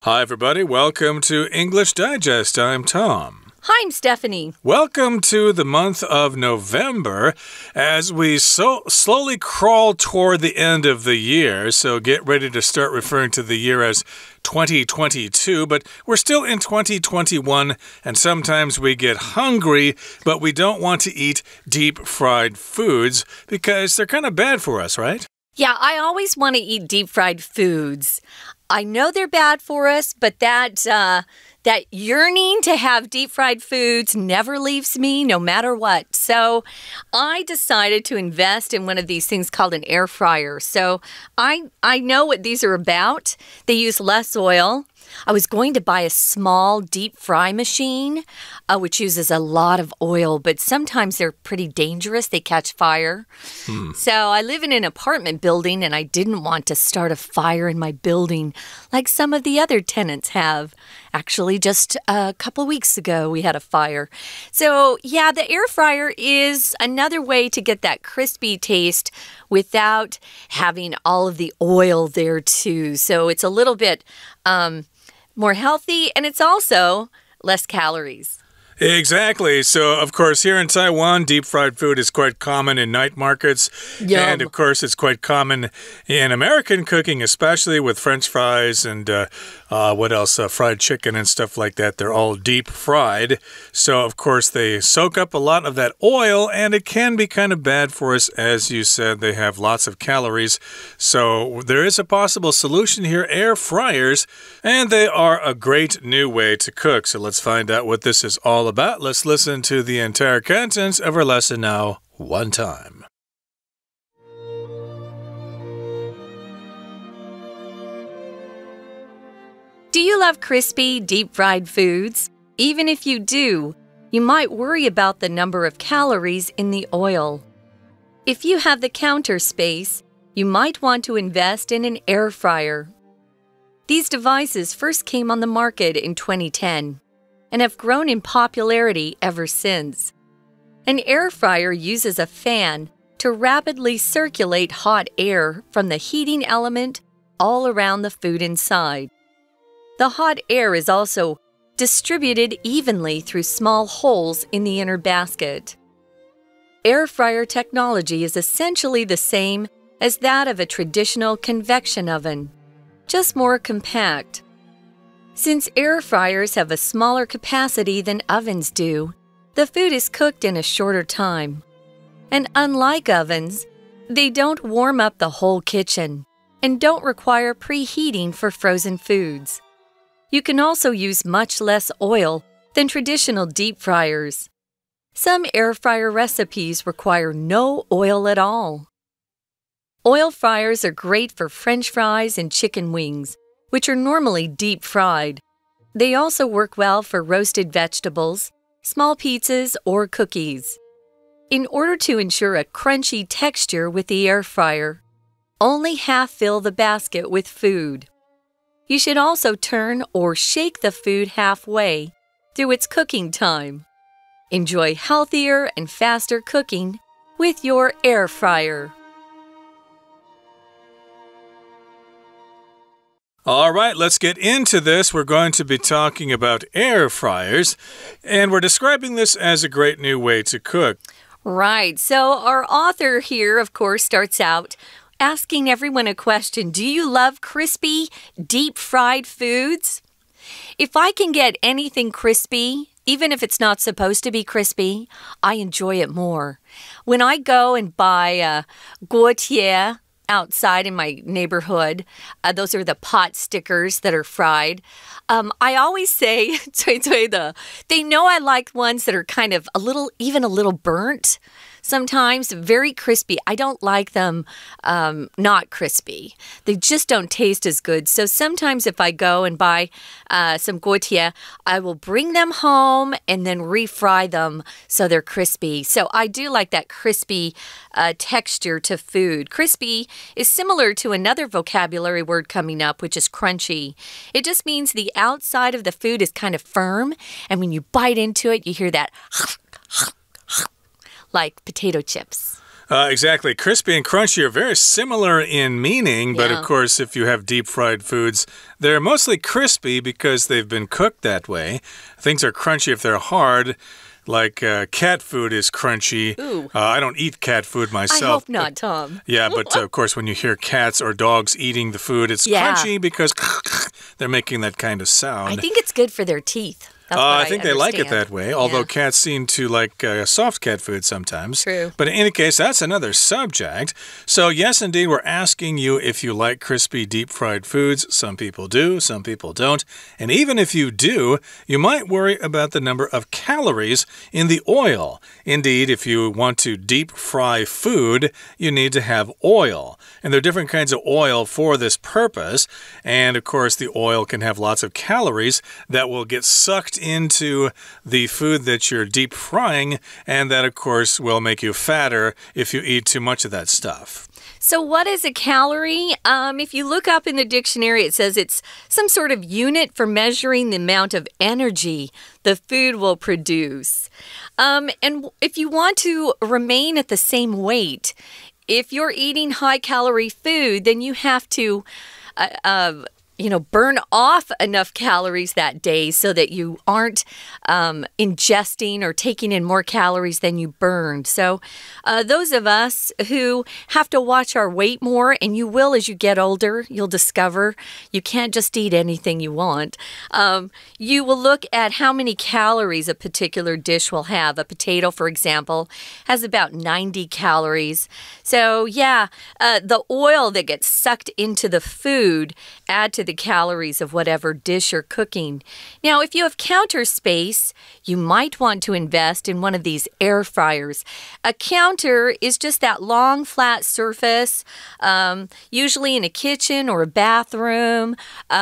Hi, everybody. Welcome to English Digest. I'm Tom. Hi, I'm Stephanie. Welcome to the month of November as we slowly crawl toward the end of the year. So get ready to start referring to the year as 2022, but we're still in 2021, and sometimes we get hungry, but we don't want to eat deep-fried foods because they're kind of bad for us, right? Yeah, I always want to eat deep-fried foods. I know they're bad for us, but that yearning to have deep-fried foods never leaves me, no matter what. So I decided to invest in one of these things called an air fryer. So I know what these are about. They use less oil. I was going to buy a small deep fry machine, which uses a lot of oil, but sometimes they're pretty dangerous. They catch fire. So I live in an apartment building, and I didn't want to start a fire in my building like some of the other tenants have. Actually, just a couple of weeks ago, we had a fire. So, yeah, the air fryer is another way to get that crispy taste without having all of the oil there, too. So it's a little bit more healthy, and it's also less calories. Exactly. So, of course, here in Taiwan, deep-fried food is quite common in night markets. Yum. And, of course, it's quite common in American cooking, especially with French fries and what else? Fried chicken and stuff like that. They're all deep-fried. So, of course, they soak up a lot of that oil, and it can be kind of bad for us. As you said, they have lots of calories. So, there is a possible solution here, air fryers, and they are a great new way to cook. So, let's find out what this is all about. Let's listen to the entire contents of our lesson now, one time. Do you love crispy, deep-fried foods? Even if you do, you might worry about the number of calories in the oil. If you have the counter space, you might want to invest in an air fryer. These devices first came on the market in 2010. And have grown in popularity ever since. An air fryer uses a fan to rapidly circulate hot air from the heating element all around the food inside. The hot air is also distributed evenly through small holes in the inner basket. Airfryer technology is essentially the same as that of a traditional convection oven, just more compact. Since air fryers have a smaller capacity than ovens do, the food is cooked in a shorter time. And unlike ovens, they don't warm up the whole kitchen and don't require preheating for frozen foods. You can also use much less oil than traditional deep fryers. Some air fryer recipes require no oil at all. Oil fryers are great for French fries and chicken wings, which are normally deep-fried. They also work well for roasted vegetables, small pizzas, or cookies. In order to ensure a crunchy texture with the air fryer, only half-fill the basket with food. You should also turn or shake the food halfway through its cooking time. Enjoy healthier and faster cooking with your air fryer. All right, let's get into this. We're going to be talking about air fryers, and we're describing this as a great new way to cook. Right. So our author here, of course, starts out asking everyone a question. Do you love crispy, deep-fried foods? If I can get anything crispy, even if it's not supposed to be crispy, I enjoy it more. When I go and buy guotie outside in my neighborhood, those are the pot stickers that are fried. I always say, 脆脆的, they know I like ones that are kind of even a little burnt. Sometimes very crispy. I don't like them not crispy. They just don't taste as good. So sometimes if I go and buy some guotie, I will bring them home and then refry them so they're crispy. So I do like that crispy texture to food. Crispy is similar to another vocabulary word coming up, which is crunchy. It just means the outside of the food is kind of firm, and when you bite into it, you hear that like potato chips. Exactly. Crispy and crunchy are very similar in meaning, but of course, if you have deep-fried foods, they're mostly crispy because they've been cooked that way. Things are crunchy if they're hard. Like cat food is crunchy. I don't eat cat food myself. I hope not, Tom. Yeah, but of course, when you hear cats or dogs eating the food, it's crunchy because they're making that kind of sound. I think it's good for their teeth. That's I think they like it that way, although cats seem to like soft cat food sometimes. True. But in any case, that's another subject. So yes, indeed, we're asking you if you like crispy, deep-fried foods. Some people do, some people don't. And even if you do, you might worry about the number of calories in the oil. Indeed, if you want to deep-fry food, you need to have oil. And there are different kinds of oil for this purpose. And of course, the oil can have lots of calories that will get sucked into the food that you're deep frying, and that, of course, will make you fatter if you eat too much of that stuff. So what is a calorie? If you look up in the dictionary, it says it's some sort of unit for measuring the amount of energy the food will produce. And if you want to remain at the same weight, if you're eating high-calorie food, then you have to burn off enough calories that day so that you aren't ingesting or taking in more calories than you burned. So those of us who have to watch our weight more, and you will as you get older, you'll discover you can't just eat anything you want. You will look at how many calories a particular dish will have. A potato, for example, has about 90 calories. So the oil that gets sucked into the food add to the calories of whatever dish you're cooking. Now, if you have counter space, you might want to invest in one of these air fryers. A counter is just that long, flat surface, usually in a kitchen or a bathroom.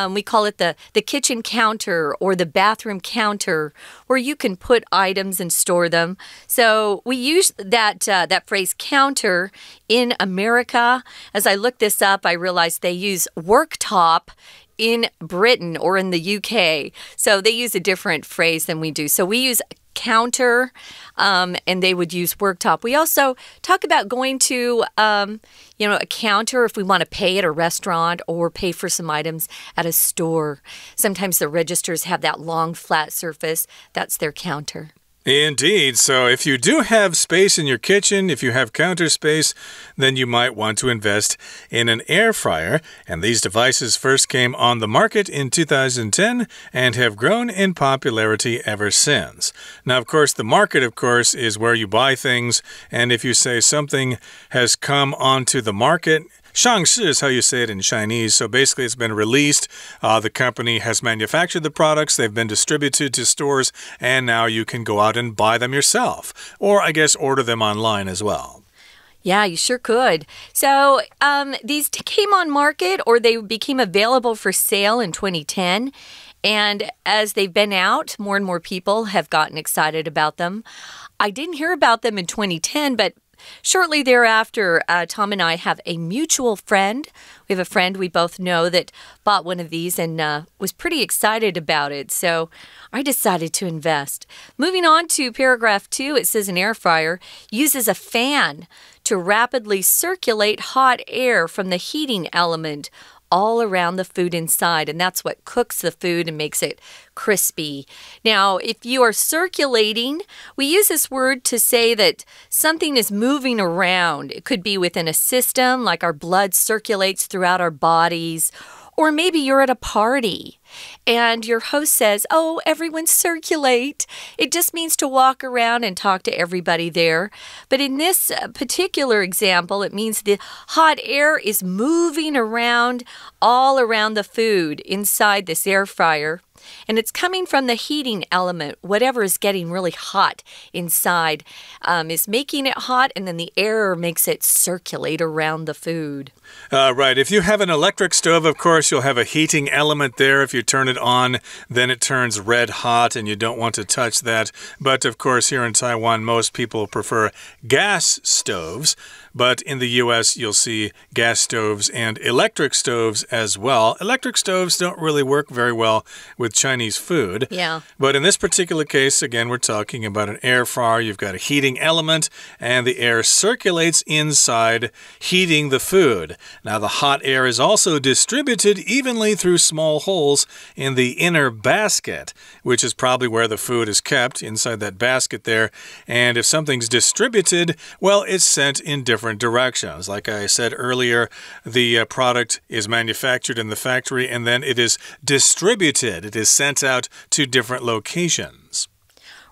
We call it the kitchen counter or the bathroom counter, where you can put items and store them. So we use that phrase counter in America. As I looked this up, I realized they use worktop in Britain or in the UK. So they use a different phrase than we do. So we use counter, and they would use worktop. We also talk about going to, a counter if we want to pay at a restaurant or pay for some items at a store. Sometimes the registers have that long, flat surface. That's their counter. Indeed. So if you do have space in your kitchen, if you have counter space, then you might want to invest in an air fryer. And these devices first came on the market in 2010 and have grown in popularity ever since. Now, of course, the market, is where you buy things. And if you say something has come onto the market, 上市 is how you say it in Chinese. So basically, it's been released. The company has manufactured the products. They've been distributed to stores. And now you can go out and buy them yourself. Or, I guess, order them online as well. Yeah, you sure could. So these came on market, or they became available for sale in 2010. And as they've been out, more and more people have gotten excited about them. I didn't hear about them in 2010, but shortly thereafter, Tom and I have a mutual friend. We have a friend we both know that bought one of these and was pretty excited about it. So I decided to invest. Moving on to paragraph 2, it says an air fryer uses a fan to rapidly circulate hot air from the heating element all around the food inside, and that's what cooks the food and makes it crispy. Now, if you are circulating, we use this word to say that something is moving around. It could be within a system, like our blood circulates throughout our bodies, or maybe you're at a party and your host says, "Oh, everyone circulate." It just means to walk around and talk to everybody there. But in this particular example, it means the hot air is moving around all around the food inside this air fryer. And it's coming from the heating element. Whatever is getting really hot inside is making it hot, and then the air makes it circulate around the food. Right. If you have an electric stove, of course, you'll have a heating element there. If you turn it on, then it turns red hot, and you don't want to touch that. But, of course, here in Taiwan, most people prefer gas stoves. But in the US, you'll see gas stoves and electric stoves as well. Electric stoves don't really work very well with Chinese food. Yeah. But in this particular case, again, we're talking about an air fryer. You've got a heating element, and the air circulates inside, heating the food. Now, the hot air is also distributed evenly through small holes in the inner basket, which is probably where the food is kept, inside that basket there. And if something's distributed, well, it's sent in different directions. Like I said earlier, the product is manufactured in the factory, and then it is distributed. It is sent out to different locations.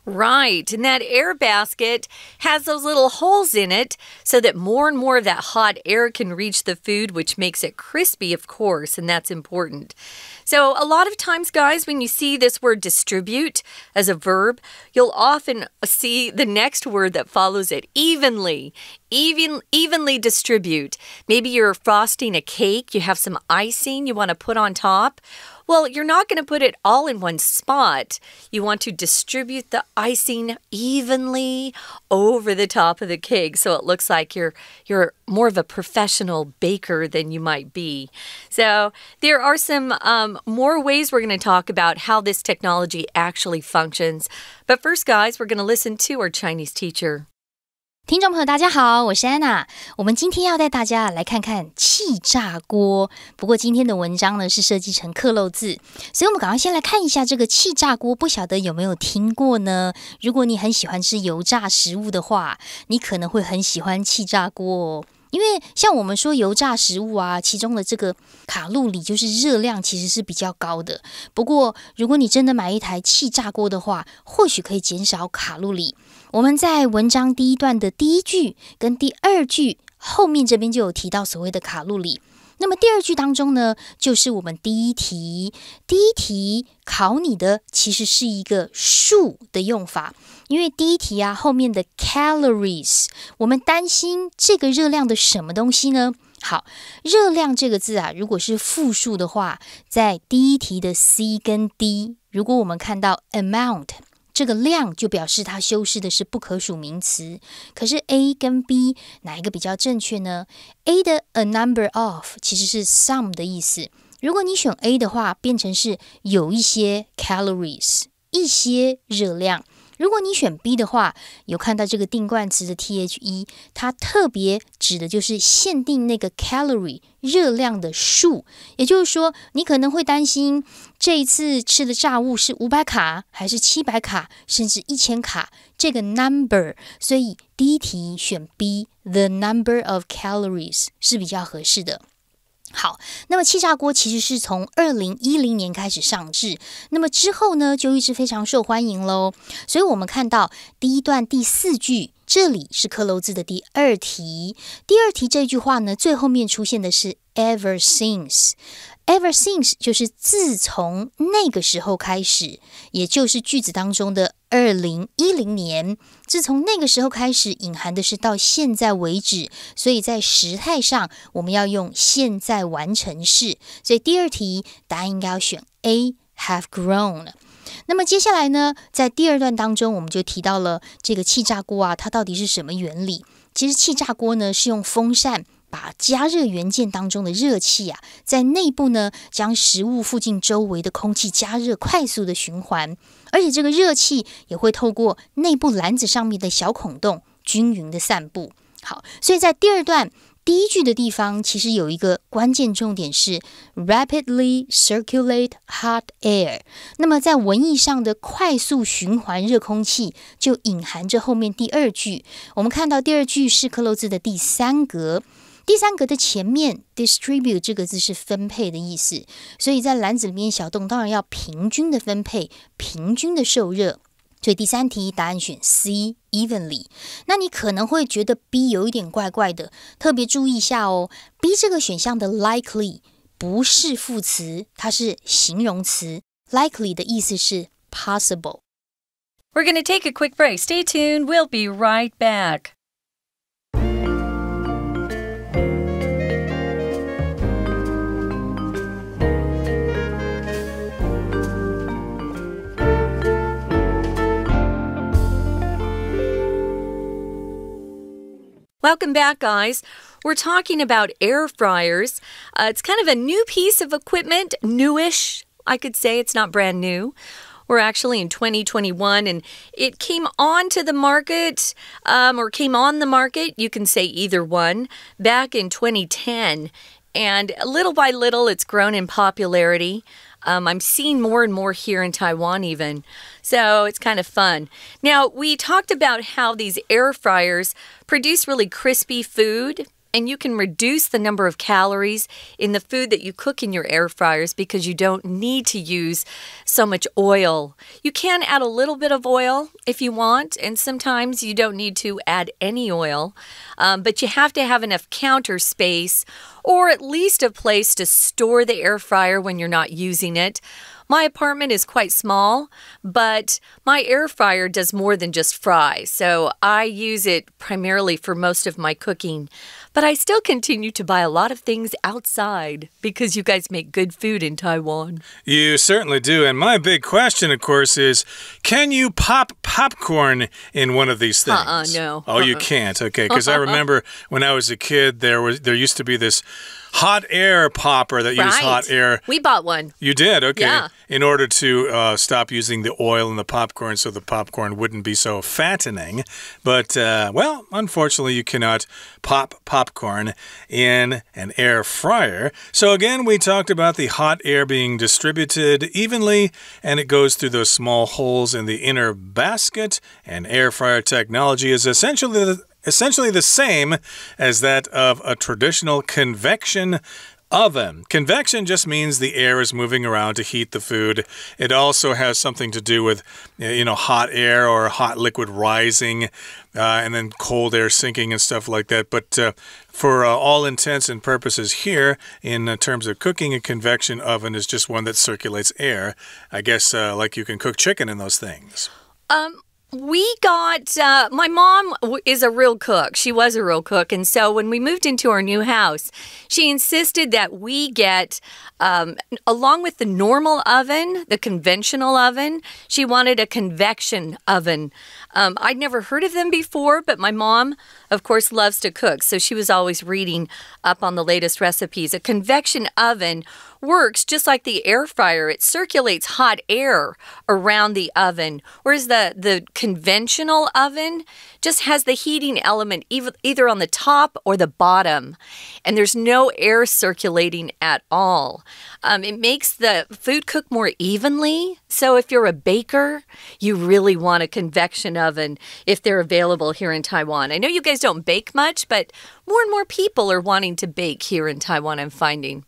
Right, and that air basket has those little holes in it so that more and more of that hot air can reach the food, which makes it crispy, of course, and that's important. So a lot of times, guys, when you see this word distribute as a verb, you'll often see the next word that follows it, evenly. Evenly distribute. Maybe you're frosting a cake, you have some icing you want to put on top. Well, you're not going to put it all in one spot. You want to distribute the icing evenly over the top of the cake so it looks like you're more of a professional baker than you might be. So there are some more ways we're going to talk about how this technology actually functions. But first, guys, we're going to listen to our Chinese teacher. 听众朋友大家好，我是安娜。我们今天要带大家来看看气炸锅。不过今天的文章呢是设计成克漏字，所以我们赶快先来看一下这个气炸锅，不晓得有没有听过呢？如果你很喜欢吃油炸食物的话，你可能会很喜欢气炸锅哦。因为像我们说油炸食物啊，其中的这个卡路里就是热量其实是比较高的。不过如果你真的买一台气炸锅的话，或许可以减少卡路里。我们在文章第一段的第一句跟第二句后面这边就有提到所谓的卡路里。那么第二句当中呢，就是我们第一题考你的其实是一个数的用法，因为第一题啊后面的 calories， 我们担心这个热量的什么东西呢？好，热量这个字啊，如果是复数的话，在第一题的 C 跟 D， 如果我们看到 amount，这个量就表示它修饰的是不可数名词，可是 A 跟 B 哪一个比较正确呢？ A 的 a number of 其实是 some 的意思，如果你选 A 的话，变成是有一些 calories， 一些热量。如果你选 B 的话，有看到这个定冠词的 THE， 它特别指的就是限定那个 calorie 热量的数，也就是说你可能会担心这一次吃的炸物是500卡还是700卡甚至1000卡这个 number， 所以第一题选 B the number of calories 是比较合适的。好，那么气炸锅其实是从2010年开始上市，那么之后呢就一直非常受欢迎咯。所以我们看到第一段第4句，这里是克漏字的第二题。第二题这句话呢，最后面出现的是 ever since。Ever since 就是自从那个时候开始，也就是句子当中的2010年，自从那个时候开始隐含的是到现在为止，所以在时态上我们要用现在完成式，所以第二题答案应该要选 A have grown。那么接下来呢，在第二段当中我们就提到了这个气炸锅啊，它到底是什么原理？其实气炸锅呢是用风扇把加热元件当中的热气啊，在内部呢将食物附近周围的空气加热，快速的循环，而且这个热气也会透过内部篮子上面的小孔洞均匀的散布。好，所以在第二段第一句的地方，其实有一个关键重点是 rapidly circulate hot air。那么在文意上的快速循环热空气，就隐含着后面第二句。我们看到第二句是克漏字的第3格。第3格的前面 distribute 这个字是分配的意思，所以在篮子里面小洞当然要平均的分配，平均的受热，所以第3题答案选 C evenly。 那你可能会觉得 B 有一点怪怪的，特别注意一下哦， B 这个选项的 likely 不是副词，它是形容词， likely 的意思是 possible。 We're going to take a quick break. Stay tuned. We'll be right back. Welcome back, guys. We're talking about air fryers. It's kind of a new piece of equipment, newish, I could say. It's not brand new. We're actually in 2021, and it came onto the market, or came on the market, you can say either one, back in 2010. And little by little, it's grown in popularity. I'm seeing more and more here in Taiwan even. So it's kind of fun. Now, we talked about how these air fryers produce really crispy food. And you can reduce the number of calories in the food that you cook in your air fryers because you don't need to use so much oil. You can add a little bit of oil if you want, and sometimes you don't need to add any oil. But you have to have enough counter space or at least a place to store the air fryer when you're not using it. My apartment is quite small, but my air fryer does more than just fry, so I use it primarily for most of my cooking. But I still continue to buy a lot of things outside because you guys make good food in Taiwan. You certainly do. And my big question, of course, is can you pop popcorn in one of these things? No. Oh, you can't. Okay, because I remember when I was a kid, there used to be this hot air popper that used hot air. We bought one. You did? Okay. Yeah. In order to stop using the oil in the popcorn so the popcorn wouldn't be so fattening. But, well, unfortunately, you cannot pop popcorn in an air fryer. So again, we talked about the hot air being distributed evenly, and it goes through those small holes in the inner basket. And Airfryer technology is essentially the same as that of a traditional convection oven. Convection just means the air is moving around to heat the food. It also has something to do with, hot air or hot liquid rising and then cold air sinking and stuff like that. But for all intents and purposes here, in terms of cooking, a convection oven is just one that circulates air. I guess like you can cook chicken in those things. We got, my mom is a real cook. She was a real cook. And so when we moved into our new house, she insisted that we get, along with the normal oven, the conventional oven, she wanted a convection oven. I'd never heard of them before, but my mom, of course, loves to cook. So she was always reading up on the latest recipes. A convection oven works just like the air fryer. It circulates hot air around the oven, whereas the conventional oven just has the heating element either on the top or the bottom, and there's no air circulating at all. It makes the food cook more evenly, so if you're a baker, you really want a convection oven if they're available here in Taiwan. I know you guys don't bake much, but more and more people are wanting to bake here in Taiwan, I'm finding.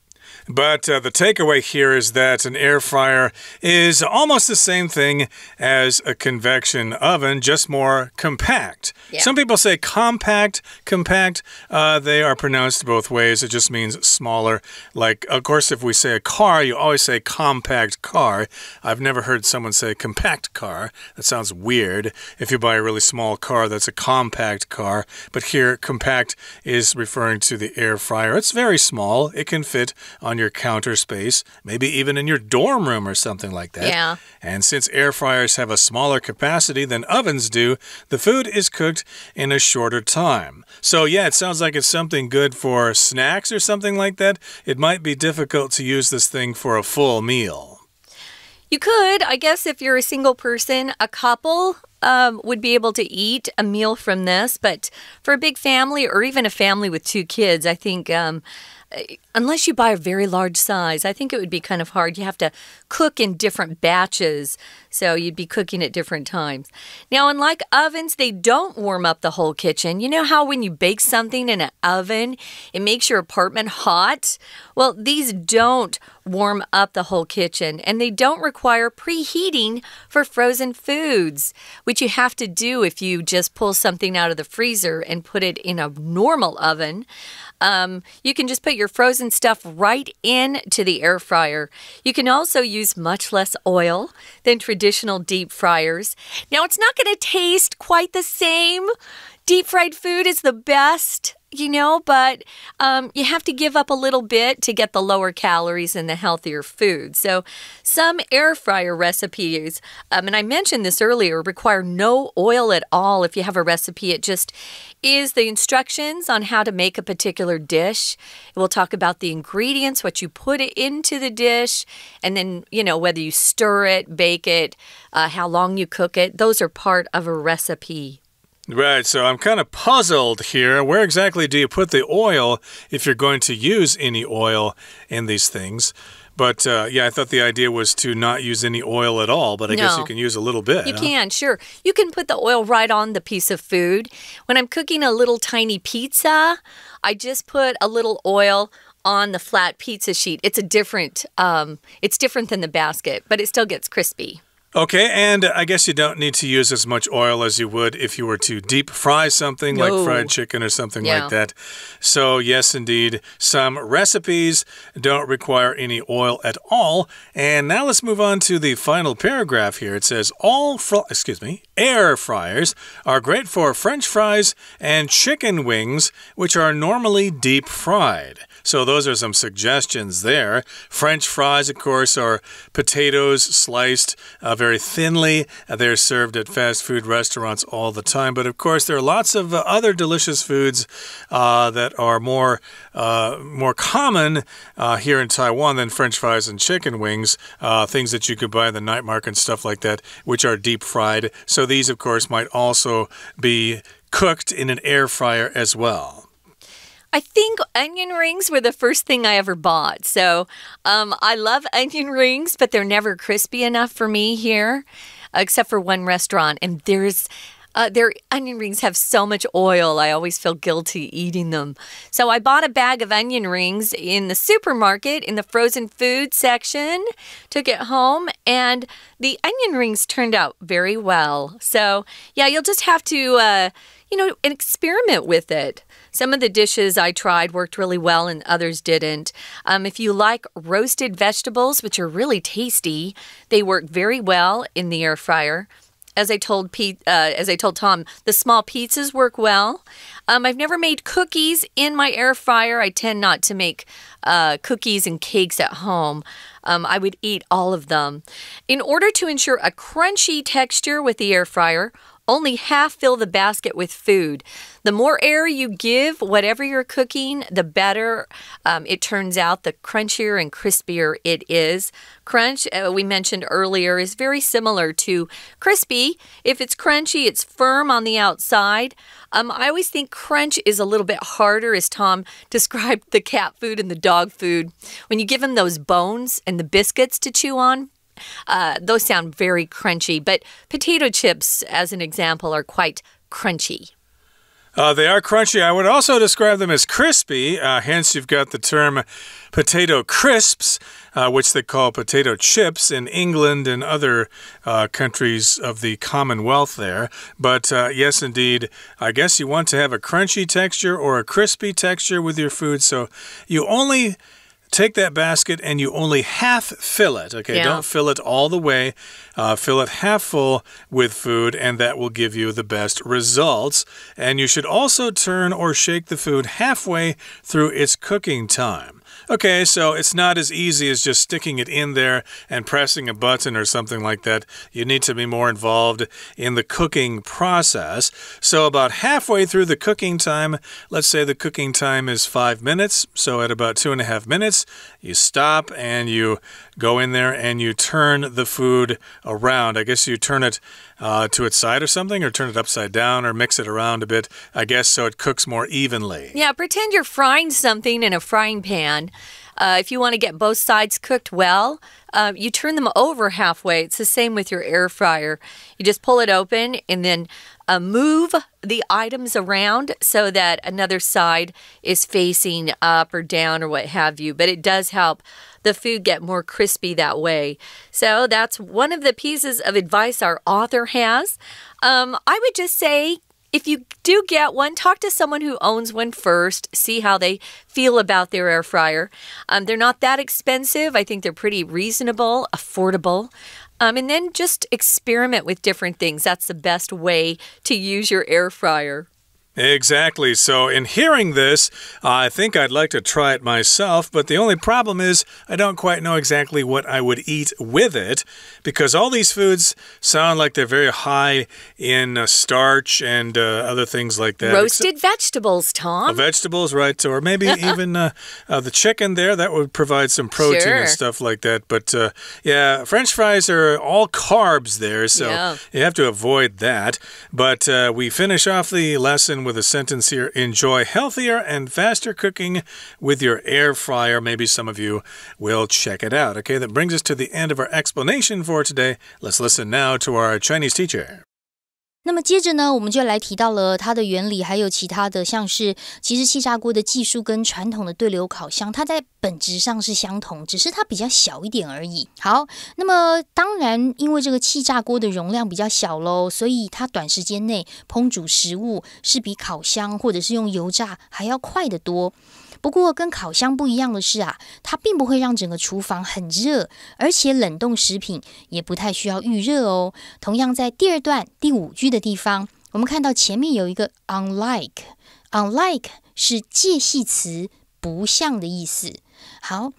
But the takeaway here is that an air fryer is almost the same thing as a convection oven, just more compact. Yeah. Some people say compact. They are pronounced both ways. It just means smaller. Like, of course, if we say a car, you always say compact car. I've never heard someone say compact car. That sounds weird. If you buy a really small car, that's a compact car. But here, compact is referring to the air fryer. It's very small. It can fit on your counter space, maybe even in your dorm room or something like that. Yeah. And since air fryers have a smaller capacity than ovens do, the food is cooked in a shorter time. So yeah, it sounds like it's something good for snacks or something like that. It might be difficult to use this thing for a full meal. You could, I guess, if you're a single person, a couple would be able to eat a meal from this. But for a big family or even a family with 2 kids, I think unless you buy a very large size, I think it would be kind of hard. You have to cook in different batches, so you'd be cooking at different times. Now, unlike ovens, they don't warm up the whole kitchen. You know how when you bake something in an oven, it makes your apartment hot? Well, these don't warm up the whole kitchen, and they don't require preheating for frozen foods, which you have to do if you just pull something out of the freezer and put it in a normal oven. You can just put your frozen stuff right into the air fryer. You can also use much less oil than traditional deep fryers. Now, it's not going to taste quite the same. Deep fried food is the best. but you have to give up a little bit to get the lower calories and the healthier food. So some air fryer recipes, and I mentioned this earlier, require no oil at all. If you have a recipe, it just is the instructions on how to make a particular dish. We'll talk about the ingredients, what you put into the dish, and then, whether you stir it, bake it, how long you cook it. Those are part of a recipe. Right, so I'm kind of puzzled here. Where exactly do you put the oil if you're going to use any oil in these things? But, I thought the idea was to not use any oil at all, but I guess you can use a little bit. You can, sure. You can put the oil right on the piece of food. When I'm cooking a little tiny pizza, I just put a little oil on the flat pizza sheet. It's different than the basket, but it still gets crispy. Okay, and I guess you don't need to use as much oil as you would if you were to deep fry something like fried chicken or something like that. So, yes, indeed, some recipes don't require any oil at all. And now let's move on to the final paragraph here. It says, air fryers are great for French fries and chicken wings, which are normally deep fried. So those are some suggestions there. French fries, of course, are potatoes sliced very thinly. They're served at fast food restaurants all the time. But, of course, there are lots of other delicious foods that are more common here in Taiwan than French fries and chicken wings, things that you could buy in the night market and stuff like that, which are deep fried. So these, of course, might also be cooked in an air fryer as well. I think onion rings were the first thing I ever bought. So I love onion rings, but they're never crispy enough for me here, except for one restaurant. And their onion rings have so much oil, I always feel guilty eating them. So I bought a bag of onion rings in the supermarket in the frozen food section, took it home, and the onion rings turned out very well. So, yeah, you'll just have to, experiment with it. Some of the dishes I tried worked really well and others didn't. If you like roasted vegetables, which are really tasty, they work very well in the air fryer. As I told Tom, the small pizzas work well. I've never made cookies in my air fryer. I tend not to make cookies and cakes at home. I would eat all of them. In order to ensure a crunchy texture with the air fryer, only half fill the basket with food. The more air you give whatever you're cooking, the better it turns out, the crunchier and crispier it is. Crunch, we mentioned earlier, is very similar to crispy. If it's crunchy, it's firm on the outside. I always think crunch is a little bit harder, as Tom described the cat food and the dog food. When you give them those bones and the biscuits to chew on, those sound very crunchy, but potato chips, as an example, are quite crunchy. They are crunchy. I would also describe them as crispy. Hence, you've got the term potato crisps, which they call potato chips in England and other countries of the Commonwealth there. But yes, indeed, I guess you want to have a crunchy texture or a crispy texture with your food. So you only take that basket and you only half fill it, okay? Don't fill it all the way. Fill it half full with food, and that will give you the best results. And you should also turn or shake the food halfway through its cooking time. Okay, so it's not as easy as just sticking it in there and pressing a button or something like that. You need to be more involved in the cooking process. So about halfway through the cooking time, let's say the cooking time is 5 minutes. So at about 2.5 minutes, you stop and you go in there and you turn the food around. I guess you turn it to its side or something, or turn it upside down, or mix it around a bit, I guess, so it cooks more evenly. Yeah, pretend you're frying something in a frying pan. If you want to get both sides cooked well, you turn them over halfway. It's the same with your air fryer. You just pull it open and then move the items around so that another side is facing up or down or what have you. But it does help the food get more crispy that way. So that's one of the pieces of advice our author has. I would just say, if you do get one, talk to someone who owns one first. See how they feel about their air fryer. They're not that expensive. I think they're pretty reasonable, affordable. And then just experiment with different things. That's the best way to use your air fryer. Exactly. So in hearing this, I think I'd like to try it myself, but the only problem is I don't quite know exactly what I would eat with it because all these foods sound like they're very high in starch and other things like that. Roasted vegetables, Tom. Vegetables, right? Or maybe even the chicken there, that would provide some protein and stuff like that. But yeah, French fries are all carbs there, so you have to avoid that. But we finish off the lesson with a sentence here. Enjoy healthier and faster cooking with your air fryer. Maybe some of you will check it out. Okay, that brings us to the end of our explanation for today. Let's listen now to our Chinese teacher. 那么接着呢，我们就来提到了它的原理，还有其他的，像是其实气炸锅的技术跟传统的对流烤箱，它在本质上是相同，只是它比较小一点而已。好，那么当然，因为这个气炸锅的容量比较小咯，所以它短时间内烹煮食物是比烤箱或者是用油炸还要快得多。不过跟烤箱不一样的是啊，它并不会让整个厨房很热，而且冷冻食品也不太需要预热哦。同样在第二段第5句的地方，我们看到前面有一个 unlike 是介系词不像的意思。好，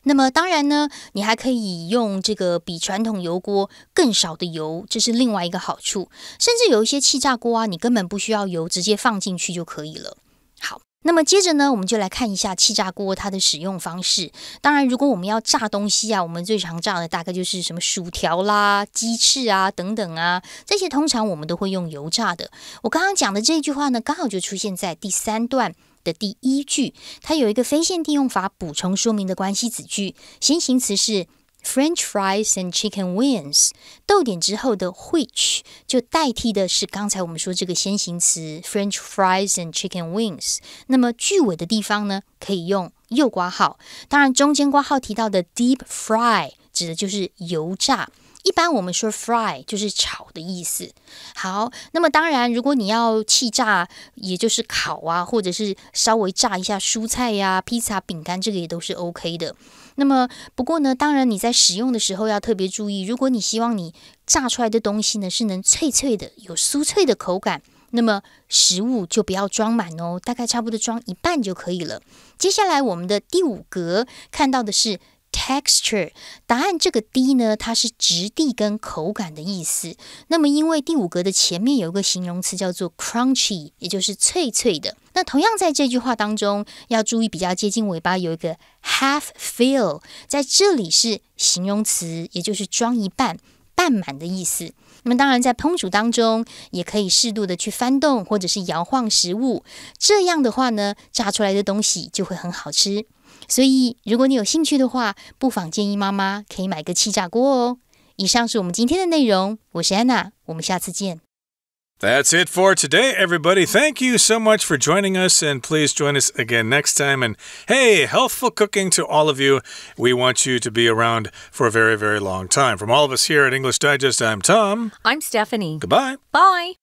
那么当然呢，你还可以用这个比传统油锅更少的油，这是另外一个好处。甚至有一些气炸锅啊，你根本不需要油，直接放进去就可以了。好，那么接着呢，我们就来看一下气炸锅它的使用方式。当然，如果我们要炸东西啊，我们最常炸的大概就是什么薯条啦、鸡翅啊等等啊，这些通常我们都会用油炸的。我刚刚讲的这句话呢，刚好就出现在第3段的第1句，它有一个非限定用法补充说明的关系子句，先行词是French fries and chicken wings， 逗点之后的 which 就代替的是刚才我们说这个先行词 French fries and chicken wings。 那么句尾的地方呢，可以用右括号，当然中间括号提到的 deep fry 指的就是油炸，一般我们说 fry 就是炒的意思。好，那么当然如果你要气炸，也就是烤啊，或者是稍微炸一下蔬菜呀、披萨、饼干，这个也都是 OK 的。那么不过呢，当然你在使用的时候要特别注意，如果你希望你炸出来的东西呢是能脆脆的，有酥脆的口感，那么食物就不要装满哦，大概差不多装一半就可以了。接下来我们的第5格看到的是texture， 答案这个 D 呢，它是质地跟口感的意思。那么因为第5格的前面有一个形容词叫做 crunchy， 也就是脆脆的。那同样在这句话当中要注意，比较接近尾巴有一个 half fill， 在这里是形容词，也就是装一半、半满的意思。那么当然在烹煮当中也可以适度的去翻动或者是摇晃食物，这样的话呢，炸出来的东西就会很好吃。所以如果你有兴趣的话，不妨建议妈妈可以买个气炸锅哦。以上是我们今天的内容，我是安娜，我们下次见。That's it for today, everybody. Thank you so much for joining us, and please join us again next time. And hey, healthful cooking to all of you. We want you to be around for a very, very long time. From all of us here at English Digest, I'm Tom. I'm Stephanie. Goodbye. Bye.